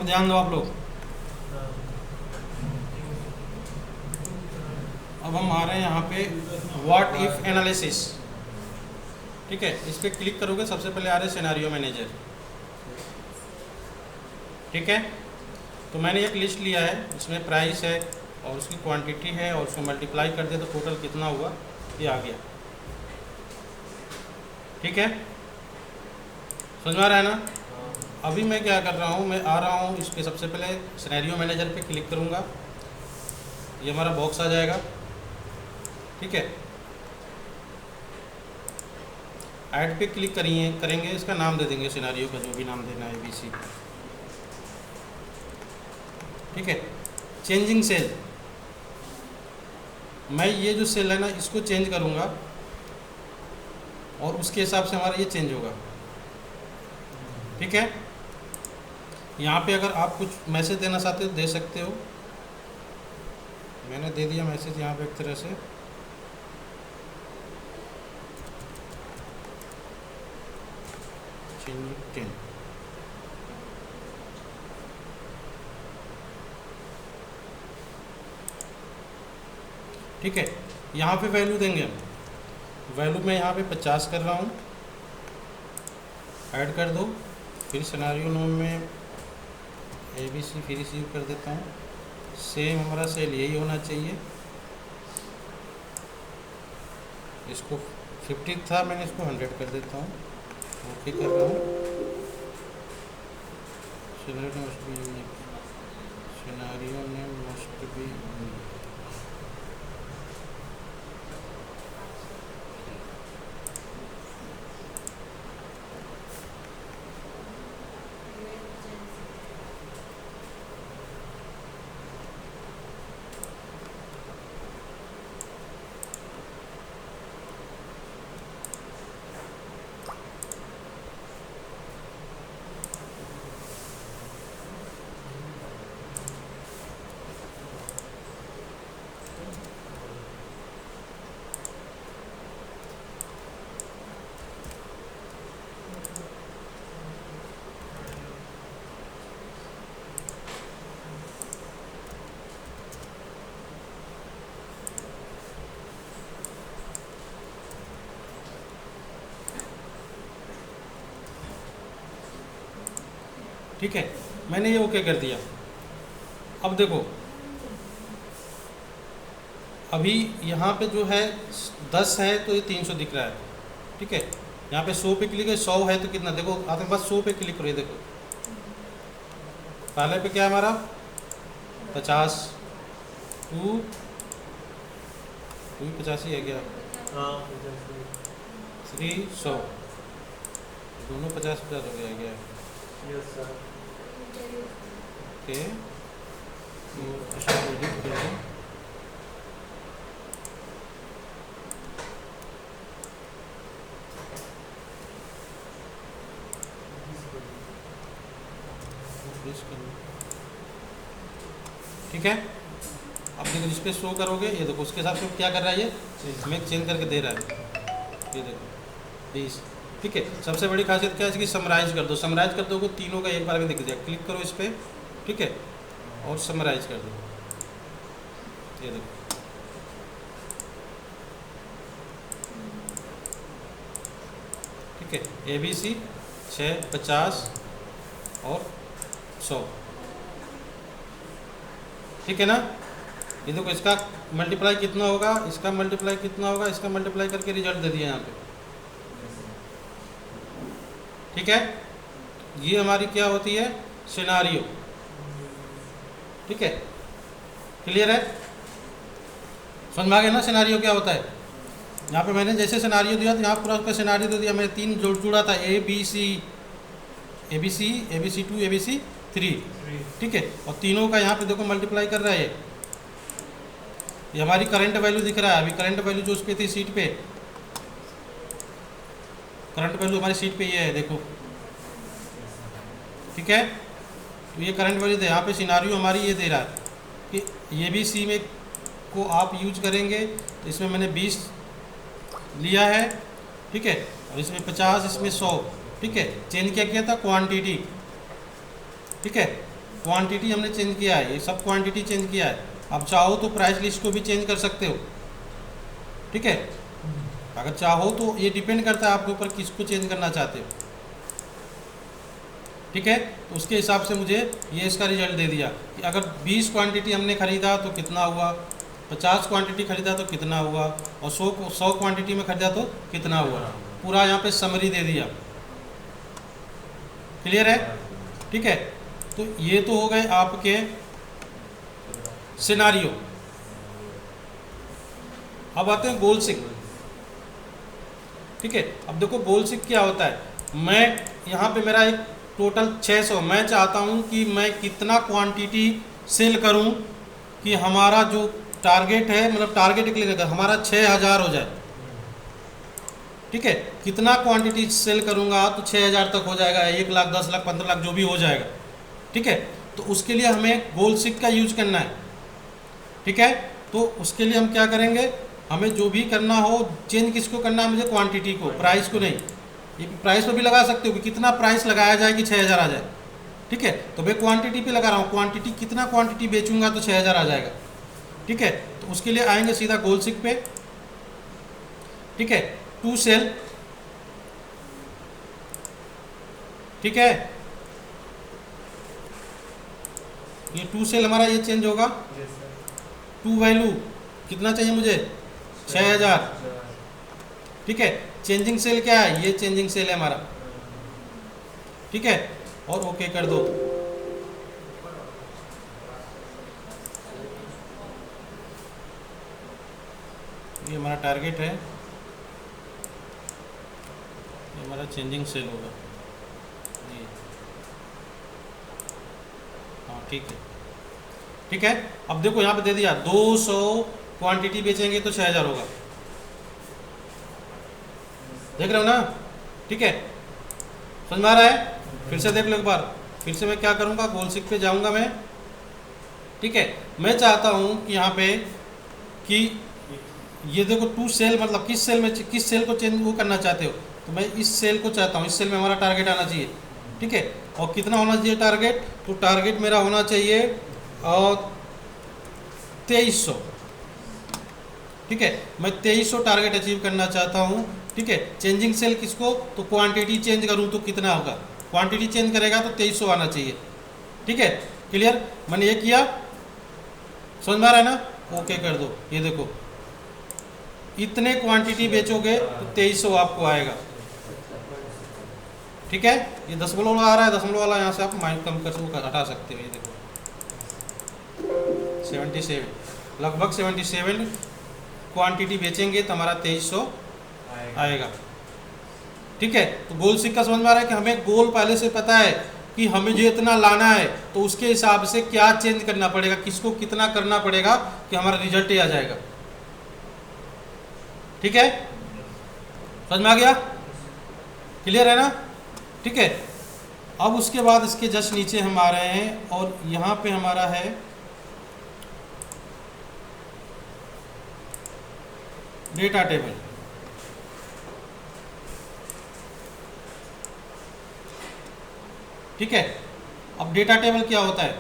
अब ध्यान दो आप लोग। अब हम आ रहे हैं यहाँ पे व्हाट इफ एनालिसिस। ठीक है, इस पर क्लिक करोगे, सबसे पहले आ रहे सिनेरियो मैनेजर। ठीक है, तो मैंने एक लिस्ट लिया है, इसमें प्राइस है और उसकी क्वांटिटी है और उसको मल्टीप्लाई कर दे तो टोटल कितना हुआ ये आ गया। ठीक है, समझ में आ रहा है ना। अभी मैं क्या कर रहा हूँ, मैं आ रहा हूँ इस पर, सबसे पहले सिनेरियो मैनेजर पे क्लिक करूँगा, ये हमारा बॉक्स आ जाएगा। ठीक है, ऐड पे क्लिक करेंगे, इसका नाम दे देंगे सिनेरियो का, जो भी नाम देना है, ABC। ठीक है, चेंजिंग सेल, मैं ये जो सेल है ना इसको चेंज करूँगा और उसके हिसाब से हमारा ये चेंज होगा। ठीक है, यहाँ पे अगर आप कुछ मैसेज देना चाहते हो दे सकते हो, मैंने दे दिया मैसेज यहाँ पे एक तरह से। ठीक है, यहाँ पे वैल्यू देंगे हम, वैल्यू मैं यहाँ पे 50 कर रहा हूँ, ऐड कर दो। फिर सिनेरियो नेम में ABC फिर रिसीव कर देता हूँ, सेम हमारा सेल यही होना चाहिए। इसको 50 था, मैंने इसको 100 कर देता हूँ, ओके कर रहा हूँ। Scenario must be unique, scenario name must be unique. ठीक है, मैंने ये ओके कर दिया। अब देखो, अभी यहाँ पे जो है 10 है तो ये 300 दिख रहा है। ठीक है, यहाँ पे 100 पे क्लिक है, 100 है तो कितना, देखो आपके पास 100 पे क्लिक करो, ये देखो पहले पे क्या है हमारा 50, 2 85 है क्या, 3 100, दोनों 50-50 हो गया क्या। ओके, एडिट कर दो। ठीक है, अब देखो जिस पे शो करोगे, ये देखो उसके हिसाब से क्या कर रहा है, ये हमें चेंज करके दे रहा है। ये देखो 20। ठीक है, सबसे बड़ी खासियत क्या है इसकी, समराइज कर दो। समराइज कर दोगे तीनों का एक बार में दिख जाएगा। क्लिक करो इस पर, ठीक है, और समराइज कर दो। ये देखो, ठीक है, ABC 6, 50 और 100। ठीक है ना, ये देखो इसका मल्टीप्लाई कितना होगा, इसका मल्टीप्लाई कितना होगा, इसका मल्टीप्लाई करके रिजल्ट दे दिया यहाँ पे। ठीक है, ये हमारी क्या होती है, सिनारियो। ठीक है, क्लियर है, समझ में आ गया ना सिनारियो क्या होता है। यहाँ पे मैंने जैसे सिनारियो दिया तो यहाँ पूरा उसका सिनारियो दे दिया, मैंने 3 जुड़ा था, ABC 2 ABC 3। ठीक है, और तीनों का यहाँ पे देखो मल्टीप्लाई कर रहा है। ये हमारी करंट वैल्यू दिख रहा है, अभी करंट वैल्यू जो उस पे थी सीट पे, करंट वैल्यू हमारी सीट पे ये है, देखो। ठीक है, तो ये करंट वैल्यू दे, यहाँ पे सिनारियो हमारी ये दे रहा है कि ये भी सी में को आप यूज करेंगे तो इसमें मैंने 20 लिया है। ठीक है, और इसमें 50, इसमें 100। ठीक है, चेंज क्या किया था, क्वांटिटी। ठीक है, क्वांटिटी हमने चेंज किया है, ये सब क्वांटिटी चेंज किया है। अब चाहो तो प्राइस लिस्ट को भी चेंज कर सकते हो, ठीक है। अगर चाहो तो ये डिपेंड करता है आपके ऊपर किसको चेंज करना चाहते हो, ठीक है। तो उसके हिसाब से मुझे ये इसका रिजल्ट दे दिया कि अगर 20 क्वांटिटी हमने खरीदा तो कितना हुआ, 50 क्वांटिटी खरीदा तो कितना हुआ, और 100 क्वांटिटी में खरीदा तो कितना हुआ। पूरा यहाँ पे समरी दे दिया। क्लियर है, ठीक है। तो ये तो हो गए आपके सिनारियो। अब आते हैं गोल सिक, ठीक है। अब देखो गोल सिक क्या होता है। मैं यहाँ पे मेरा एक टोटल 600, मैं चाहता हूँ कि मैं कितना क्वांटिटी सेल करूँ कि हमारा जो टारगेट है, मतलब टारगेट के लिए हमारा 6000 हो जाए, ठीक है। कितना क्वांटिटी सेल करूँगा तो 6000 तक हो जाएगा, 1 लाख, 10 लाख, 15 लाख जो भी हो जाएगा, ठीक है। तो उसके लिए हमें गोल सिक का यूज करना है, ठीक है। तो उसके लिए हम क्या करेंगे, हमें जो भी करना हो, चेंज किसको करना है मुझे, क्वांटिटी को, प्राइस को नहीं। ये प्राइस पे भी लगा सकते हो कि कितना प्राइस लगाया जाए कि 6000 आ जाए, ठीक है। तो मैं क्वांटिटी पे लगा रहा हूँ, क्वांटिटी कितना क्वांटिटी बेचूंगा तो 6000 आ जाएगा, ठीक है। तो उसके लिए आएंगे सीधा गोल सिक पे, ठीक है। टू सेल, ठीक है। ये टू सेल हमारा ये चेंज होगा। टू वैल्यू कितना चाहिए मुझे, 6000, ठीक है। चेंजिंग सेल क्या है, ये चेंजिंग सेल है हमारा, ठीक है। और ओके कर दो। ये हमारा टारगेट है, ये हमारा चेंजिंग सेल होगा ये, हाँ ठीक है, ठीक है। अब देखो यहाँ पे दे दिया 200 क्वांटिटी बेचेंगे तो 6000 होगा, देख रहे हो ना, ठीक है। समझ में आ रहा है, फिर से देख लो एक बार। फिर से मैं क्या करूँगा, गोल सिक पे जाऊँगा मैं, ठीक है। मैं चाहता हूँ कि यहाँ पे कि ये देखो टू सेल, मतलब किस सेल में, किस सेल को चेंज वो करना चाहते हो, तो मैं इस सेल को चाहता हूँ, इस सेल में हमारा टारगेट आना चाहिए, ठीक है। और कितना होना चाहिए टारगेट, तो टारगेट मेरा होना चाहिए 2300, ठीक है। मैं 2300 टारगेट अचीव करना चाहता हूँ, ठीक है। चेंजिंग सेल किसको, तो क्वांटिटी चेंज करूँ तो कितना होगा, क्वांटिटी चेंज करेगा तो 2300 आना चाहिए, ठीक है। क्लियर, मैंने ये किया, समझ में आ रहा है ना, ओके कर दो। ये देखो इतने क्वांटिटी बेचोगे तो 2300 आपको आएगा, ठीक है। ये दशमलव वाला आ रहा है, दशमलव वाला यहाँ से आप माइंड कम कर हटा सकते हो। ये देखो 77, लगभग 77 क्वांटिटी बेचेंगे तो हमारा 2300 आएगा, ठीक है। तो गोल सिक का समझ में आ रहा है कि हमें गोल पहले से पता है कि हमें जो इतना लाना है, तो उसके हिसाब से क्या चेंज करना पड़ेगा, किसको कितना करना पड़ेगा कि हमारा रिजल्ट ही आ जाएगा, ठीक है। समझ में आ गया, क्लियर है ना, ठीक है। अब उसके बाद इसके जस्ट नीचे हम आ रहे हैं और यहाँ पे हमारा है डेटा टेबल, ठीक है। अब डेटा टेबल क्या होता है,